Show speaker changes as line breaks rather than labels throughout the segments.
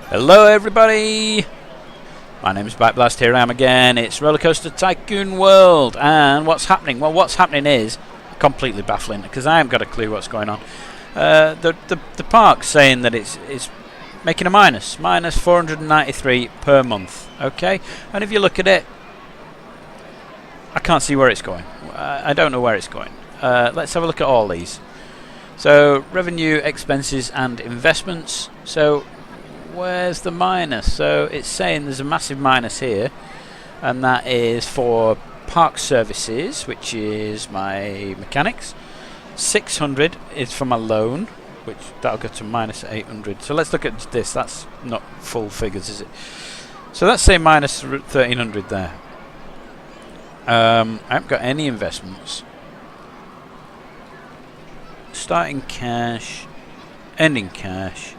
Hello everybody! My name is Blast, here I am again. It's RollerCoaster Tycoon World, and what's happening? Well, what's happening is completely baffling because I haven't got a clue what's going on. The park's saying that it's making a minus 493 per month, okay? And if you look at it, I can't see where it's going. I don't know where it's going. Let's have a look at all these. So, revenue, expenses and investments. So, where's the minus? So it's saying there's a massive minus here, and that is for park services, which is my mechanics. 600 is for my loan, which that'll go to minus 800. So let's look at this. That's not full figures, is it? So that's say minus 1300 there. I haven't got any investments. Starting cash, ending cash.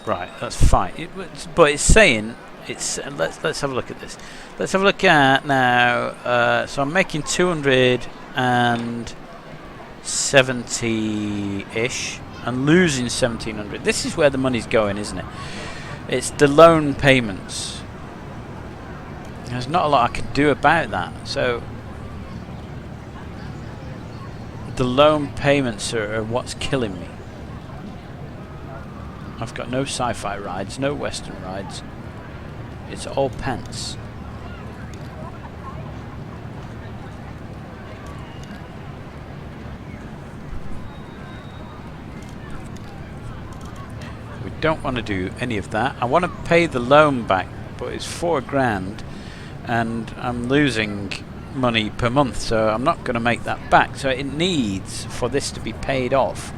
Right, that's fine. But it's saying it's. Let's have a look at this. Let's have a look at now. So I'm making 270-ish and losing 1700. This is where the money's going, isn't it? It's the loan payments. There's not a lot I can do about that. So the loan payments are what's killing me. I've got no sci-fi rides, no western rides. It's all pence. We don't want to do any of that. I want to pay the loan back, but it's £4,000 and I'm losing money per month, so I'm not going to make that back. So it needs for this to be paid off.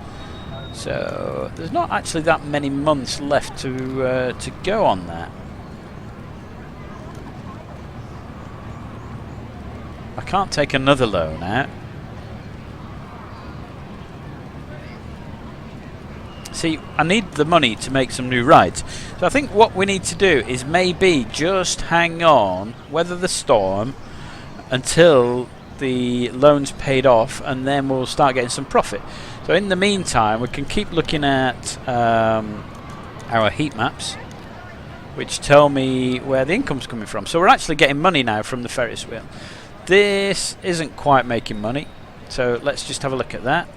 So there's not actually that many months left to go on that. I can't take another loan out. See, I need the money to make some new rides. So I think what we need to do is maybe just hang on, weather the storm until the loan's paid off, and then we'll start getting some profit. So in the meantime, we can keep looking at our heat maps, which tell me where the income's coming from. So we're actually getting money now from the Ferris wheel. This isn't quite making money, so let's just have a look at that.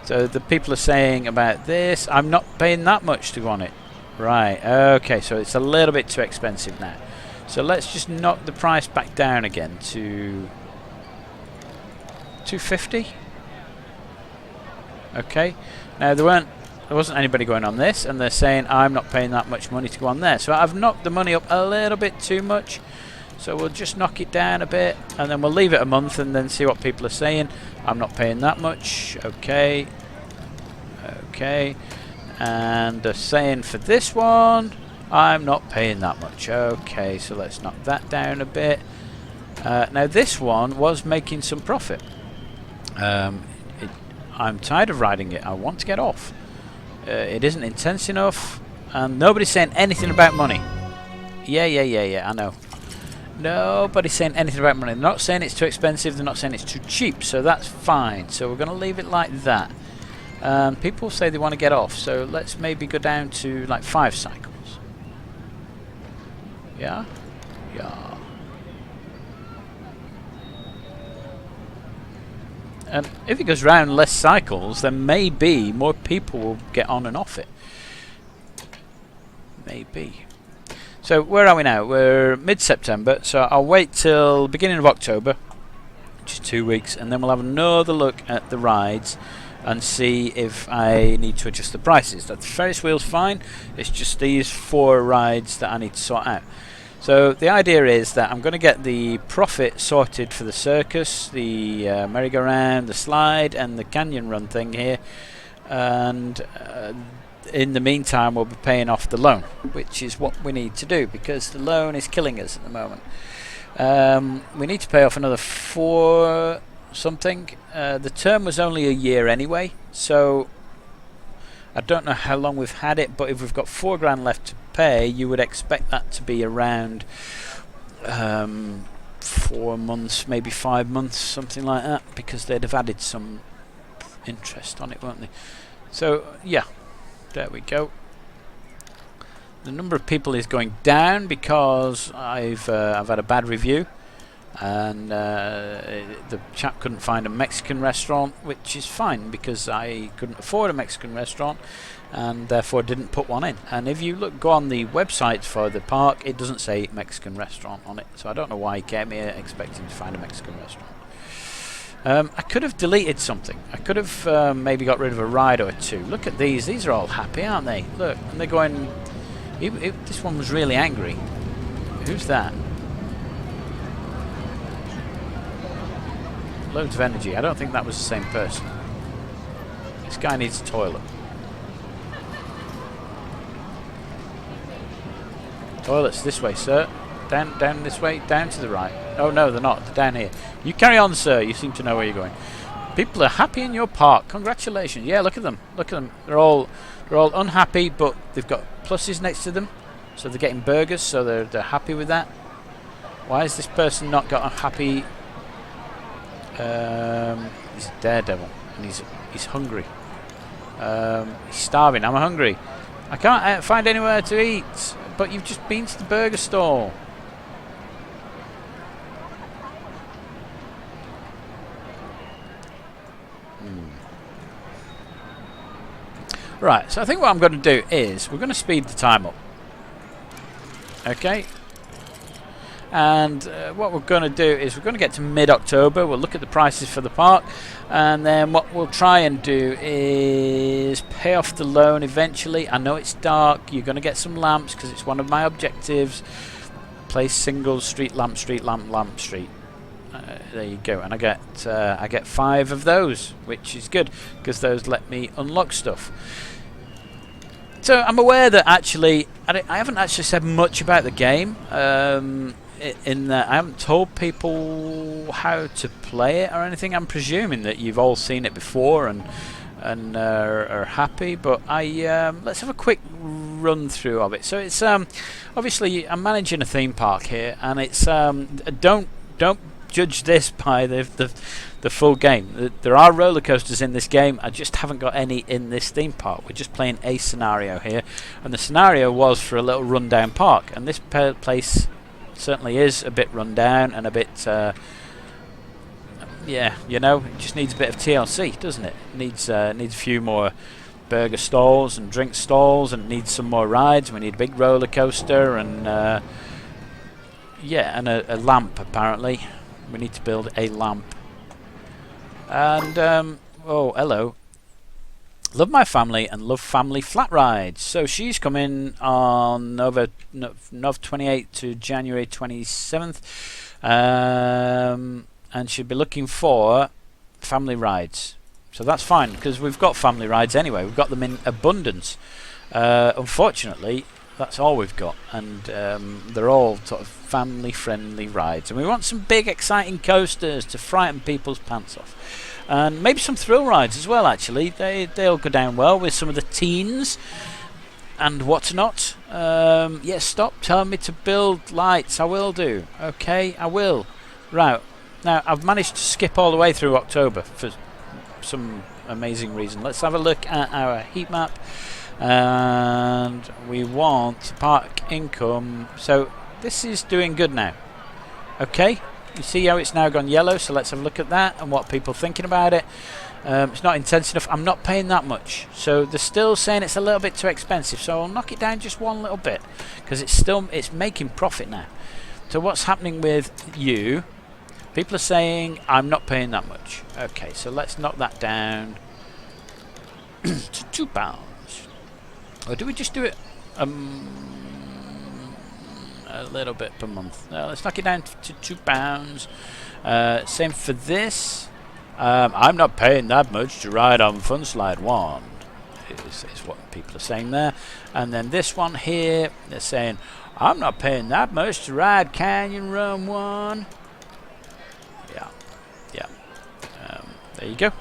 So the people are saying about this, I'm not paying that much to go on it. Right, okay, so it's a little bit too expensive now. So let's just knock the price back down again to 250. Okay, now there wasn't anybody going on this, and they're saying I'm not paying that much money to go on there. So I've knocked the money up a little bit too much. So we'll just knock it down a bit, and then we'll leave it a month and then see what people are saying. I'm not paying that much. Okay. Okay. And they're saying for this one, I'm not paying that much. Okay, so let's knock that down a bit. Now this one was making some profit. I'm tired of riding it. I want to get off. It isn't intense enough, and nobody's saying anything about money. Yeah, I know. Nobody's saying anything about money. They're not saying it's too expensive, they're not saying it's too cheap, so that's fine. So we're going to leave it like that. People say they want to get off, so let's maybe go down to like 5 cycles. Yeah? Yeah. And if it goes round less cycles, then maybe more people will get on and off it. Maybe. So where are we now? We're mid-September, so I'll wait till beginning of October, which is 2 weeks, and then we'll have another look at the rides and see if I need to adjust the prices. The Ferris wheel's fine, it's just these 4 rides that I need to sort out. So the idea is that I'm going to get the profit sorted for the circus, the merry-go-round, the slide, and the canyon run thing here, and in the meantime we'll be paying off the loan, which is what we need to do because the loan is killing us at the moment. We need to pay off another 4 something. The term was only a year anyway, so I don't know how long we've had it, but if we've got £4,000 left to pay, you would expect that to be around 4 months, maybe 5 months, something like that, because they'd have added some interest on it, won't they? So yeah, There we go. The number of people is going down because I've had a bad review, and the chap couldn't find a Mexican restaurant, which is fine because I couldn't afford a Mexican restaurant and therefore didn't put one in. And if you go on the website for the park, it doesn't say Mexican restaurant on it, so I don't know why he came here expecting to find a Mexican restaurant. I could have deleted something. I could have maybe got rid of a ride or two. Look at these. These are all happy, aren't they? Look, and they're going... This one was really angry. Who's that? Loads of energy. I don't think that was the same person. This guy needs a toilet. Toilets this way, sir. Down this way. Down to the right. Oh no, they're not. They're down here. You carry on, sir. You seem to know where you're going. People are happy in your park. Congratulations. Yeah, look at them. Look at them. They're all unhappy, but they've got pluses next to them, so they're getting burgers, so they're happy with that. Why has this person not got a happy? He's a daredevil, and he's hungry. He's starving. I'm hungry. I can't find anywhere to eat. But you've just been to the burger stall. Right, so I think what I'm going to do is we're going to speed the time up. Okay. And what we're going to do is we're going to get to mid-October. We'll look at the prices for the park. And then what we'll try and do is pay off the loan eventually. I know it's dark. You're going to get some lamps because it's one of my objectives. Place singles, street lamp, lamp, street. There you go. And I get 5 of those, which is good because those let me unlock stuff. So I'm aware that actually I haven't actually said much about the game. In that I haven't told people how to play it or anything. I'm presuming that you've all seen it before and are happy. But let's have a quick run through of it. So it's obviously I'm managing a theme park here, and it's don't judge this by the full game. There are roller coasters in this game. I just haven't got any in this theme park. We're just playing a scenario here, and the scenario was for a little rundown park, and this place certainly is a bit rundown and a bit yeah, you know, it just needs a bit of TLC, doesn't it? Needs a few more burger stalls and drink stalls, and needs some more rides. We need a big roller coaster and yeah, and a lamp. Apparently we need to build a lamp. And oh, hello. Love my family and love family flat rides. So she's coming on Nov 28th to January 27th, and she'll be looking for family rides. So that's fine because we've got family rides anyway. We've got them in abundance. Unfortunately, that's all we've got, and they're all sort of family-friendly rides. And we want some big, exciting coasters to frighten people's pants off. And maybe some thrill rides as well, actually. They'll go down well with some of the teens and whatnot. Yes, stop telling me to build lights. I will do. Okay, I will. Right. Now, I've managed to skip all the way through October for some amazing reason. Let's have a look at our heat map. And we want park income. So this is doing good now. Okay. You see how it's now gone yellow, so let's have a look at that and what people are thinking about it. It's not intense enough. I'm not paying that much, so they're still saying it's a little bit too expensive, so I'll knock it down just one little bit because it's making profit now. So what's happening with you? People are saying I'm not paying that much. Okay, so let's knock that down to £2. Or do we just do it a little bit per month? Let's knock it down to £2. Same for this. I'm not paying that much to ride on Fun Slide 1 is what people are saying there. And then this one here, they're saying I'm not paying that much to ride Canyon Run 1. Yeah. There you go.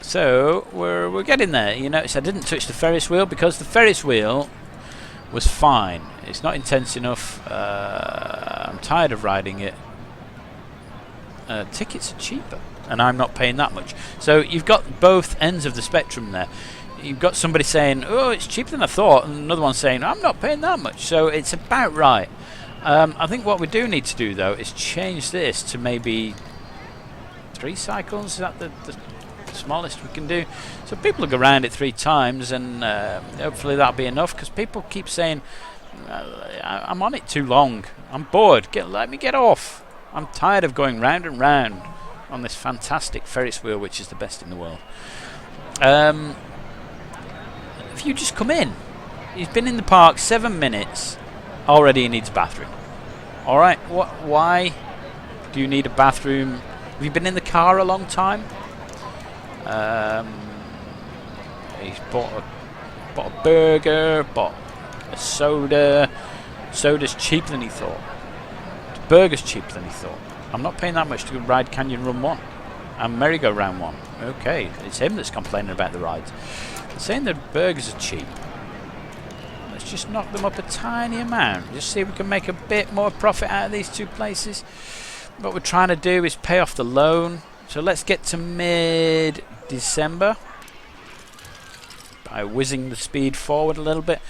So we're getting there. You notice I didn't touch the Ferris wheel because the Ferris wheel was fine. It's not intense enough. I'm tired of riding it. Tickets are cheaper, and I'm not paying that much. So you've got both ends of the spectrum there. you've got somebody saying, oh, it's cheaper than I thought, and another one saying, I'm not paying that much. So it's about right. I think what we do need to do, though, is change this to maybe 3 cycles. Is that the smallest we can do? So people will go around it 3 times, and hopefully that'll be enough, because people keep saying, I'm on it too long. I'm bored. Let me get off. I'm tired of going round and round on this fantastic Ferris wheel, which is the best in the world. If you just come in, he's been in the park 7 minutes. Already he needs a bathroom. Alright, why do you need a bathroom? Have you been in the car a long time? He's bought a burger, bought a soda. Soda's cheaper than he thought. The burger's cheaper than he thought. I'm not paying that much to ride Canyon Run 1 and Merry-Go-Round 1. Okay, it's him that's complaining about the rides. They're saying the burgers are cheap. Let's just knock them up a tiny amount. Just see if we can make a bit more profit out of these 2 places. What we're trying to do is pay off the loan. So let's get to mid-December by whizzing the speed forward a little bit.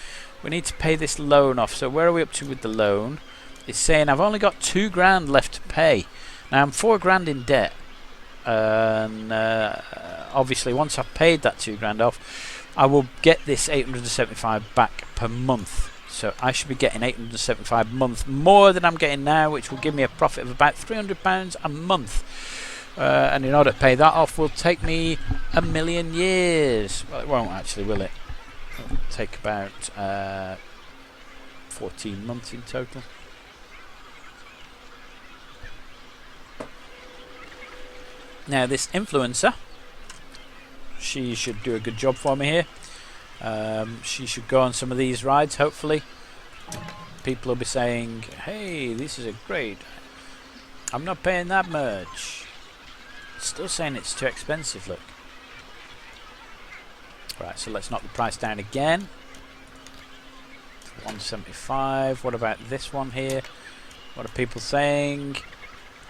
We need to pay this loan off. So where are we up to with the loan? It's saying I've only got $2,000 left to pay. Now I'm $4,000 in debt. And obviously once I've paid that $2,000 off, I will get this 875 back per month. So I should be getting 875 a month more than I'm getting now, which will give me a profit of about £300 a month. And in order to pay that off will take me 1,000,000 years. Well, it won't actually, will it? It'll take about 14 months in total. Now this influencer, she should do a good job for me here. She should go on some of these rides, hopefully. People will be saying, hey, this is a great, I'm not paying that much. Still saying it's too expensive, look. Right, so let's knock the price down again. 175. What about this one here? What are people saying?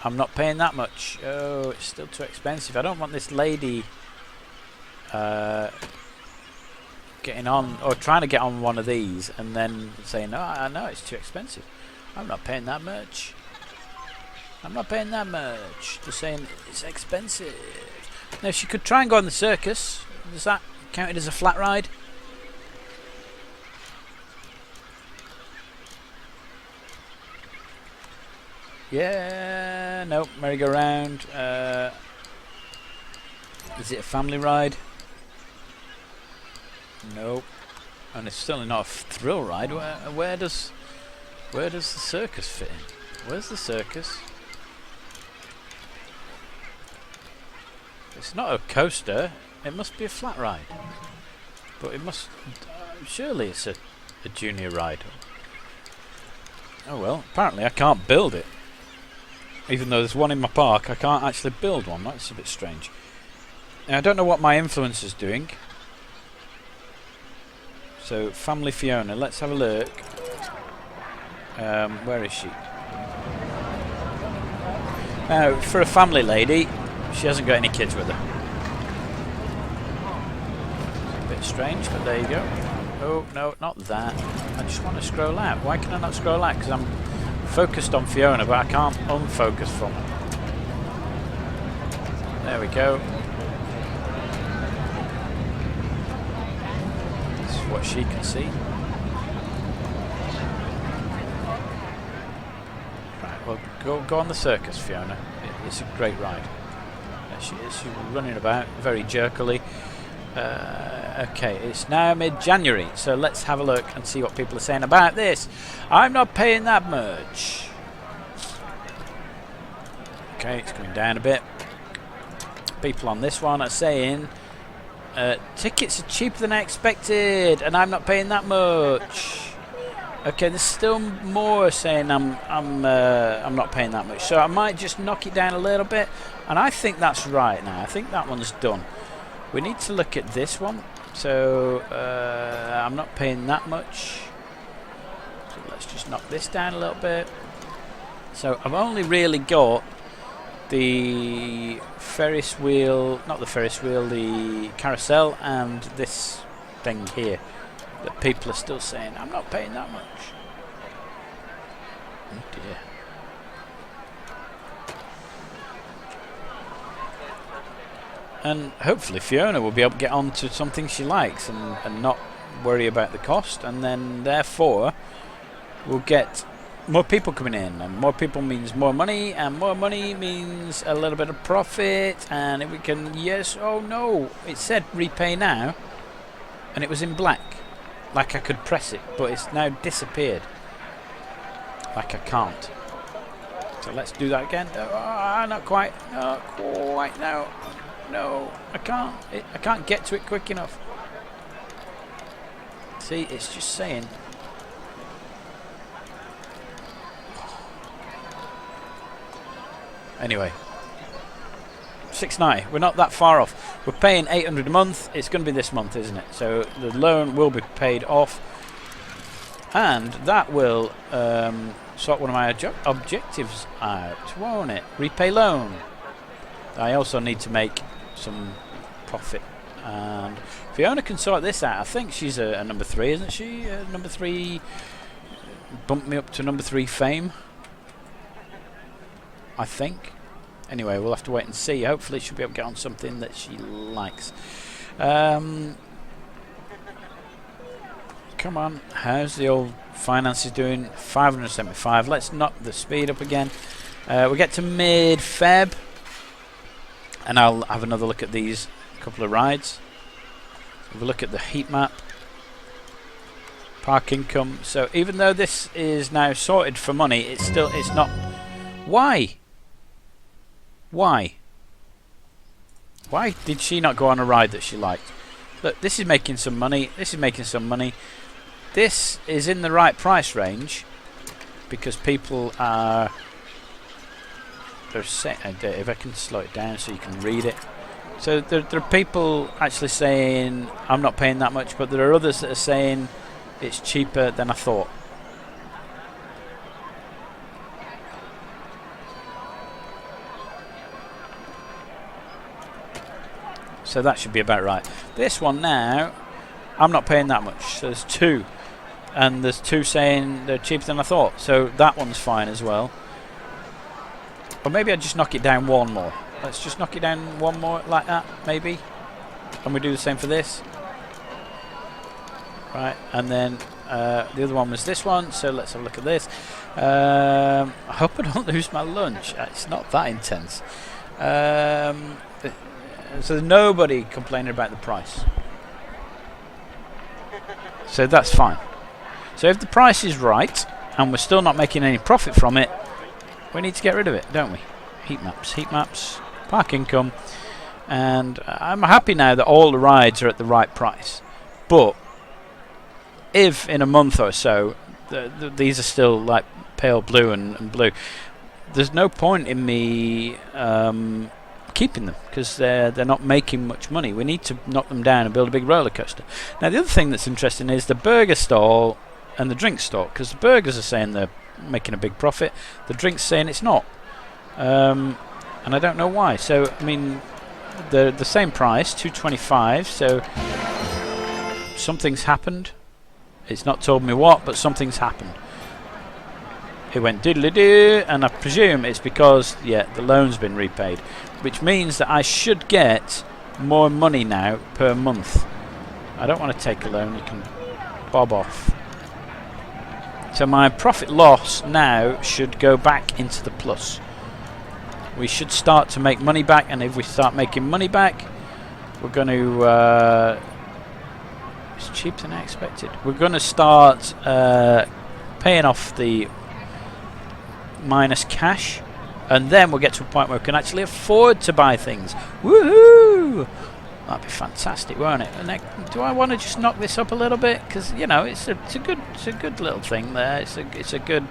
I'm not paying that much. Oh, it's still too expensive. I don't want this lady getting on or trying to get on one of these and then saying, oh, I know it's too expensive. I'm not paying that much. I'm not paying that much. Just saying it's expensive. Now she could try and go on the circus. Is that counted as a flat ride? Yeah, nope, merry-go-round. Is it a family ride? Nope. And it's certainly not a thrill ride. Where does the circus fit in? Where's the circus? It's not a coaster. It must be a flat ride. But it must... surely it's a junior ride. Oh well, apparently I can't build it. Even though there's one in my park, I can't actually build one. That's a bit strange. Now, I don't know what my influencer's doing. So, Family Fiona, let's have a look. Where is she? Now, for a family lady, she hasn't got any kids with her. It's a bit strange, but there you go. Oh, no, not that. I just want to scroll out. Why can I not scroll out? Because I'm focused on Fiona, but I can't unfocus from her. There we go. This is what she can see. Right, well, go on the circus, Fiona. It's a great ride. There she is. She's running about very jerkily. Okay, it's now mid-January, so let's have a look and see what people are saying about this. I'm not paying that much. Okay, it's coming down a bit. People on this one are saying tickets are cheaper than I expected, and I'm not paying that much. Okay, there's still more saying I'm not paying that much, so I might just knock it down a little bit, and I think that's right now. I think that one's done. We need to look at this one. So I'm not paying that much. So let's just knock this down a little bit. So I've only really got the Ferris wheel, not the Ferris wheel, the carousel, and this thing here that people are still saying, I'm not paying that much. Oh dear. And hopefully Fiona will be able to get on to something she likes and not worry about the cost, and then therefore we'll get more people coming in, and more people means more money, and more money means a little bit of profit. And if we can, yes, oh no, it said repay now and it was in black, like I could press it, but it's now disappeared, like I can't. So let's do that again. Not quite, no, I can't get to it quick enough. See, it's just saying. Anyway, $6.90. We're not that far off. We're paying $800 a month. It's going to be this month, isn't it? So the loan will be paid off, and that will sort one of my objectives out, won't it? Repay loan. I also need to make some profit, and Fiona can sort this out. I think she's a number 3, isn't she? Number 3 bumped me up to number 3 fame, I think. Anyway, we'll have to wait and see. Hopefully she'll be able to get on something that she likes. Come on, how's the old finances doing? 575. Let's knock the speed up again. We get to mid-Feb, and I'll have another look at these couple of rides. Have a look at the heat map. Park income. So even though this is now sorted for money, it's not. Why? Why did she not go on a ride that she liked? Look, this is making some money. This is making some money. This is in the right price range because people are. They're saying, if I can slow it down so you can read it. So there are people actually saying I'm not paying that much, but there are others that are saying it's cheaper than I thought. So that should be about right. This one now, I'm not paying that much. So there's 2, and there's 2 saying they're cheaper than I thought. So that one's fine as well. Or maybe I just knock it down 1 more. Let's just knock it down 1 more like that, maybe. And we do the same for this. Right, and then the other one was this one. So let's have a look at this. I hope I don't lose my lunch. It's not that intense. So there's nobody complaining about the price. So that's fine. So if the price is right and we're still not making any profit from it, we need to get rid of it, don't we? Heat maps, park income. And I'm happy now that all the rides are at the right price. But if in a month or so these are still like pale blue and blue, there's no point in me keeping them because they're not making much money. We need to knock them down and build a big roller coaster. Now the other thing that's interesting is the burger stall and the drink stall, because the burgers are saying they're making a big profit, the drinks saying it's not, and I don't know why. So I mean they're the same price, $2.25. So something's happened. It's not told me what, but something's happened. It went diddly-doo, and I presume it's because the loan's been repaid, which means that I should get more money now per month. I don't want to take a loan. You can bob off. So my profit loss now should go back into the plus. We should start to make money back, and if we start making money back, we're going to. It's cheaper than I expected. We're going to start paying off the minus cash, and then we'll get to a point where we can actually afford to buy things. Woohoo! That'd be fantastic, won't it? And do I want to just knock this up a little bit? Because you know it's a good little thing there. It's a good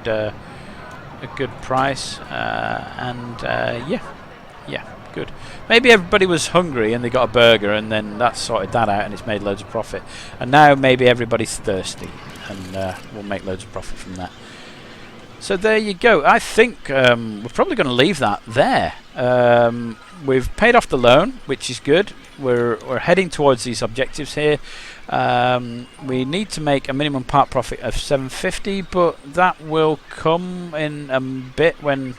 price, and yeah, good. Maybe everybody was hungry and they got a burger, and then that sorted that out, and it's made loads of profit. And now maybe everybody's thirsty, and we'll make loads of profit from that. So there you go. I think we're probably going to leave that there. We've paid off the loan, which is good. we're heading towards these objectives here. We need to make a minimum part profit of 750, but that will come in a bit when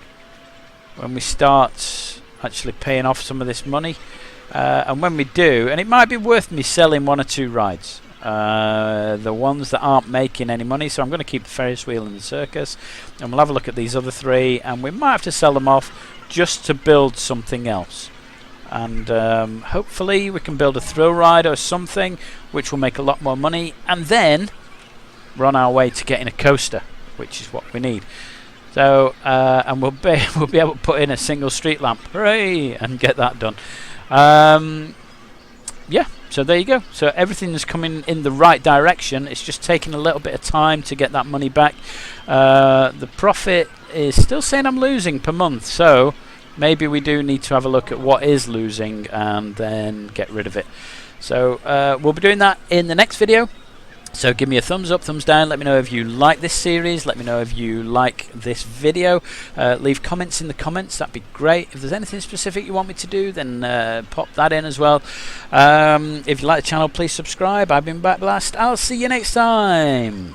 we start actually paying off some of this money. And when we do, and it might be worth me selling 1 or 2 rides, the ones that aren't making any money. So I'm going to keep the Ferris wheel and the circus, and we'll have a look at these other 3, and we might have to sell them off just to build something else. And hopefully we can build a thrill ride or something which will make a lot more money, and then we're on our way to getting a coaster, which is what we need. So and we'll be able to put in a single street lamp, hooray, and get that done. Yeah, so there you go. So everything is coming in the right direction. It's just taking a little bit of time to get that money back. The profit is still saying I'm losing per month, so maybe we do need to have a look at what is losing and then get rid of it. So we'll be doing that in the next video. So give me a thumbs up, thumbs down. Let me know if you like this series. Let me know if you like this video. Leave comments in the comments. That'd be great. If there's anything specific you want me to do, then pop that in as well. If you like the channel, please subscribe. I've been Backblast. I'll see you next time.